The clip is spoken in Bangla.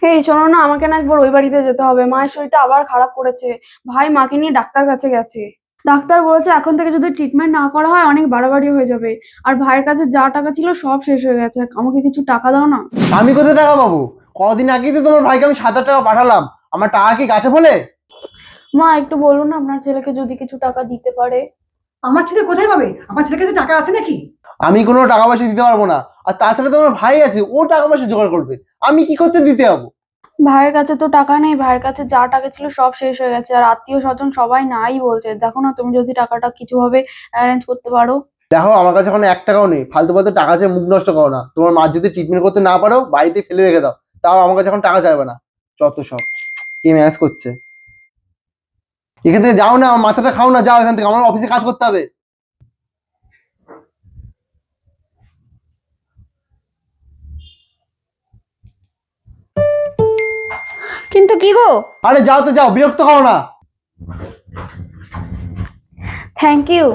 এই শোনো না, আমাকে না একবার ওই বাড়িতে যেতে হবে। মায়ের শরীরটা আবার খারাপ করেছে। ভাই মাকে নিয়ে ডাক্তার কাছে গেছে। ডাক্তার বলেছে এখন থেকে যদি ট্রিটমেন্ট না করা হয় অনেক বাড়াবাড়ি হয়ে যাবে। আর ভাইয়ের কাছে যা টাকা ছিল সব শেষ হয়ে গেছে, আমাকে কিছু টাকা দাও না। আমি কোথায় টাকা পাবো? কদিন আগেই তো তোমার ভাইকে আমি 7,000 টাকা পাঠালাম। আমার টাকা কি গাছে ফলে? মা একটু বলুন না আপনার ছেলেকে যদি কিছু টাকা দিতে পারে। আমার ছেলে কোথায় পাবে? আমার ছেলের কাছে টাকা আছে নাকি? আমি কোনো টাকা পয়সা দিতে পারবো না। আর তাছাড়া তোমার ভাই আছে, ও টাকা পয়সা জোগাড় করবে। আমি কি করতে দিতে যাবো? ভাইয়ের কাছে তো টাকা নেই, ভাইয়ের কাছে যা টাকা ছিল সব শেষ হয়ে গেছে। আর আত্মীয় স্বজন সবাই নাই বলছে। দেখো না তুমি যদি টাকাটা কিছু ভাবে অ্যারেঞ্জ করতে পারো। দেখো, আমার কাছে এখন 1 টাকাও নেই। ফালতু ফালতু টাকা চেয়ে মুখ নষ্ট করো না। তোমার মা যদি ট্রিটমেন্ট করতে না পারো, বাড়িতে ফেলে রেখে দাও। তাও আমার কাছে এখন টাকা চাইবে না। যত সব কে ম্যানেজ করছে। এখান থেকে যাও না, আমার মাথাটা খাও না, যাও এখান থেকে, আমার অফিসে কাজ করতে হবে। কিন্তু কি গো। আরে যাও তো যাও, বিরক্ত করো না। Thank you.